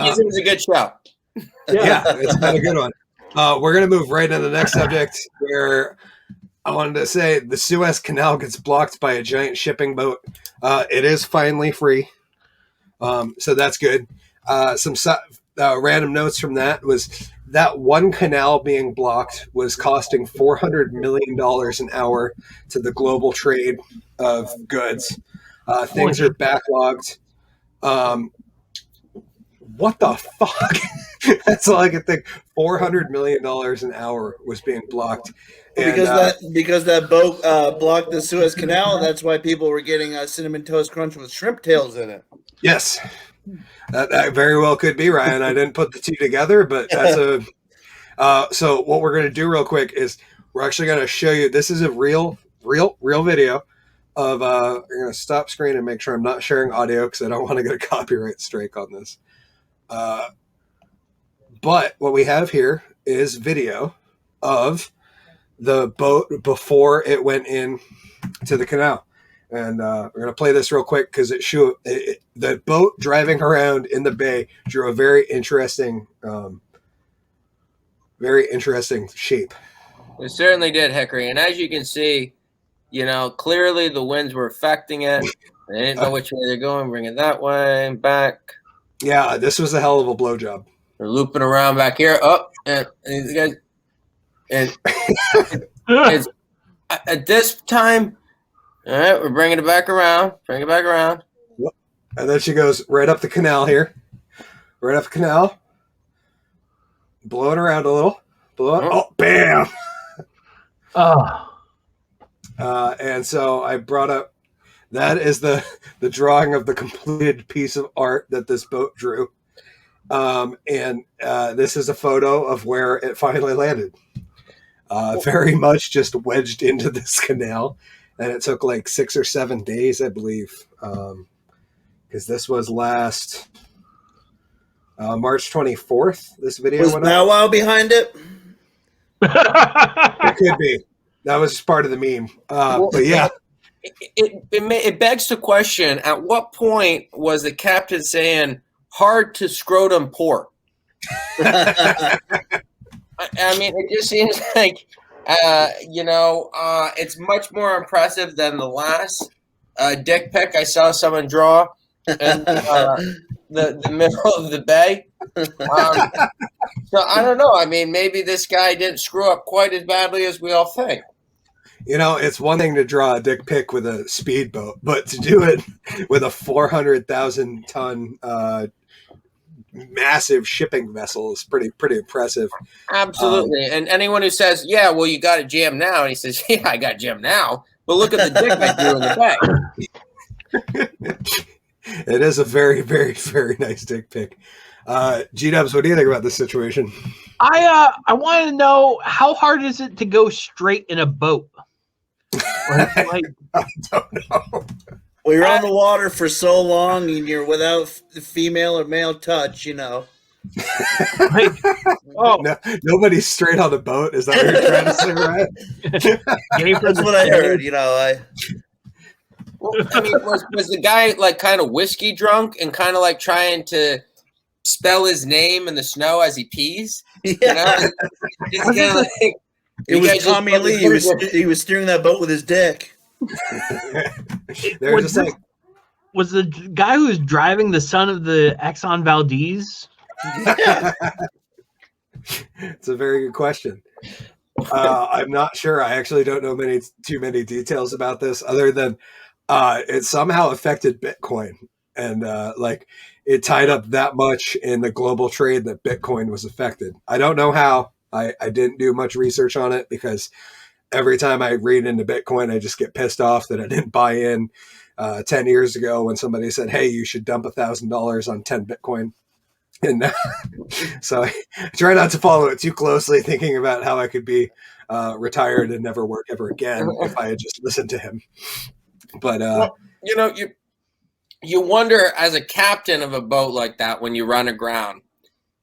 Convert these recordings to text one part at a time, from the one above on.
It was a good show. Yeah, it's been a good one. We're going to move right into the next subject where I wanted to say the Suez Canal gets blocked by a giant shipping boat. It is finally free. So that's good. Some random notes from that was that one canal being blocked was costing $400 million an hour to the global trade of goods. Things are backlogged. What the fuck? That's all I could think. $400 million an hour was being blocked. And, because that boat blocked the Suez Canal, and that's why people were getting cinnamon toast crunch with shrimp tails in it. Yes, that very well could be, Ryan. I didn't put the two together, but that's a. So what we're going to do real quick is we're actually going to show you. This is a real video of. I'm going to stop screen and make sure I'm not sharing audio because I don't want to get a copyright strike on this. But what we have here is video of the boat before it went in to the canal. And we're going to play this real quick because the boat driving around in the bay drew a very interesting shape. It certainly did, Hickory. And as you can see, clearly the winds were affecting it. They didn't know which way they're going, bring it that way, back. Yeah, this was a hell of a blowjob. They're looping around back here. And these guys, and it's, at this time, all right, we're bringing it back around. Bring it back around. And then she goes right up the canal here. Right up the canal. Blow it around a little. Blow it. Oh, bam! And so I brought up, that is the drawing of the completed piece of art that this boat drew. And this is a photo of where it finally landed. Very much just wedged into this canal. And it took like 6 or 7 days, I believe. Because this was last March 24th. This video was Bow Wow behind it? It could be. That was just part of the meme. But yeah. It begs the question, at what point was the captain saying, hard to scrotum port? I mean, it just seems like, it's much more impressive than the last dick pic I saw someone draw in the middle of the bay. So I don't know. I mean, maybe this guy didn't screw up quite as badly as we all think. It's one thing to draw a dick pic with a speedboat, but to do it with a 400,000 ton massive shipping vessel is pretty impressive. Absolutely. And anyone who says, yeah, well, you got it jammed now, and he says, yeah, I got jammed now, but look at the dick I drew in the back. It is a very, very, very nice dick pic. G-Dubs, what do you think about this situation? I want to know, how hard is it to go straight in a boat? I don't know. Well, you're on the water for so long and you're without female or male touch, No, nobody's straight on the boat. Is that what you're trying to say, Ryan? That's what I heard. Well, I mean, was the guy like kind of whiskey drunk and kind of like trying to spell his name in the snow as he pees? Yeah. It was Tommy Lee. He was steering that boat with his dick. Was the guy who was driving the son of the Exxon Valdez? Yeah. It's a very good question. I'm not sure. I actually don't know too many details about this, other than it somehow affected Bitcoin, and it tied up that much in the global trade that Bitcoin was affected. I don't know how. I didn't do much research on it because every time I read into Bitcoin, I just get pissed off that I didn't buy in 10 years ago when somebody said, hey, you should dump $1,000 on 10 Bitcoin. And so I try not to follow it too closely, thinking about how I could be retired and never work ever again if I had just listened to him. But, you wonder, as a captain of a boat like that, when you run aground,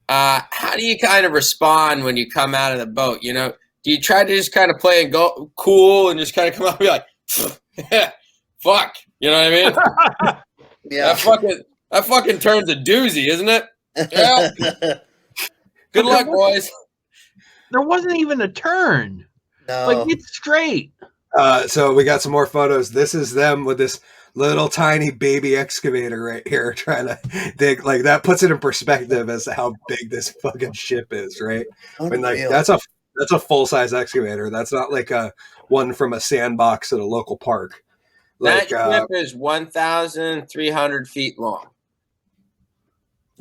how do you kind of respond when you come out of the boat? Do you try to just kind of play and go cool and just kind of come out and be like, fuck, you know what I mean? Yeah. That fucking turns a doozy, isn't it? Yeah. Good luck, boys. There wasn't even a turn. No. Like, it's straight. So we got some more photos. This is them with this little tiny baby excavator right here trying to dig. Like, that puts it in perspective as to how big this fucking ship is, right? When like Unreal. that's a full-size excavator. That's not like a one from a sandbox at a local park. Like, That ship is 1,300 feet long.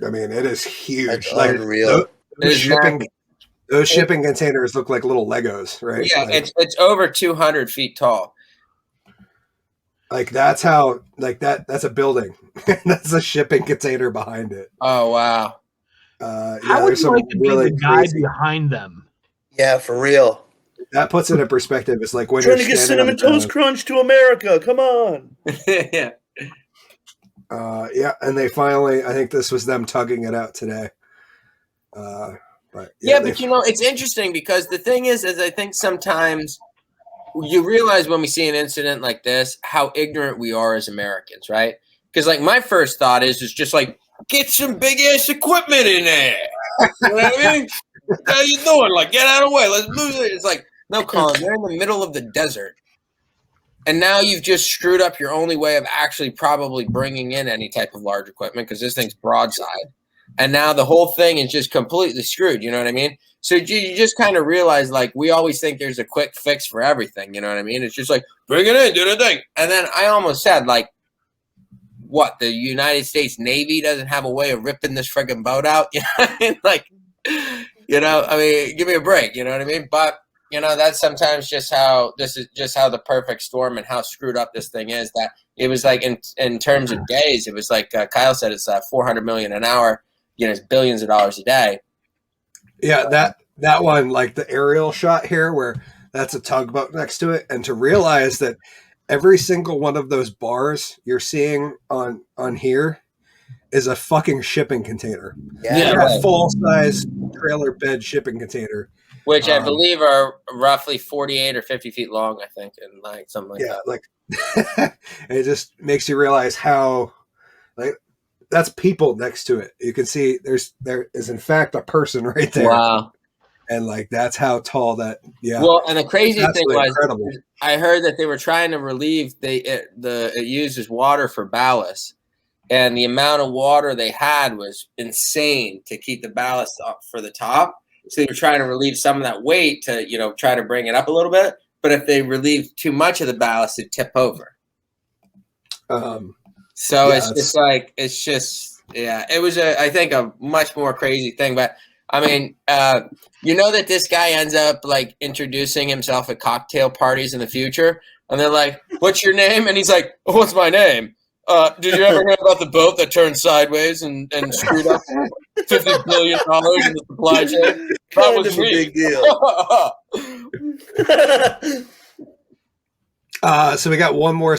I mean, it is huge. That's Like, unreal. It is those shipping containers look like little Legos, right? Yeah, like, it's over 200 feet tall. like that's how like that's a building. That's a shipping container behind it. Oh wow! How would there's you some like to be really the guy crazy. behind them? Yeah, for real. That puts it in perspective. It's like when Trying to you're get standing Cinnamon Toast Crunch to America. Come on. Yeah. Yeah, and they finally, I think this was them tugging it out today. But Yeah, but you know, it's interesting because the thing is I think sometimes you realize when we see an incident like this how ignorant we are as Americans, right? Because like my first thought is just like get some big ass equipment in there. You know what I mean? How you doing? Like get out of the way. Let's move it. It's like no, Colin, they're in the middle of the desert. And now you've just screwed up your only way of actually probably bringing in any type of large equipment because this thing's broadside. And now the whole thing is just completely screwed. You know what I mean? So you just kind of realize, like, we always think there's a quick fix for everything. You know what I mean? It's just like, bring it in, do the thing. And then I almost said, like, what? The United States Navy doesn't have a way of ripping this friggin' boat out? You know what I mean? Like, you know, I mean, give me a break. You know what I mean? But you know, that's sometimes just how this is just how the perfect storm and how screwed up this thing is. That it was like in terms of days, it was like Kyle said, it's 400 million an hour. You know, it's billions of dollars a day. Yeah, that one, like the aerial shot here, where that's a tugboat next to it, and to realize that every single one of those bars you're seeing on here is a fucking shipping container. Yeah, a full size trailer bed shipping container. Which I believe are roughly 48 or 50 feet long, I think, and like something like that. Like it just makes you realize how, like, that's people next to it. You can see there is in fact a person right there. Wow. And like that's how tall that. Yeah. Well, and the crazy thing was, incredible. I heard that they were trying to relieve it uses water for ballast, and the amount of water they had was insane to keep the ballast up for the top. So they were trying to relieve some of that weight to, you know, try to bring it up a little bit. But if they relieve too much of the ballast, it'd tip over. So yeah, it's just it was I think a much more crazy thing. But I mean, you know that this guy ends up like introducing himself at cocktail parties in the future, and they're like, "What's your name?" And he's like, "Oh, what's my name? Did you ever hear about the boat that turned sideways and screwed up $50 billion in the supply chain? That was me." a big deal. So we got one more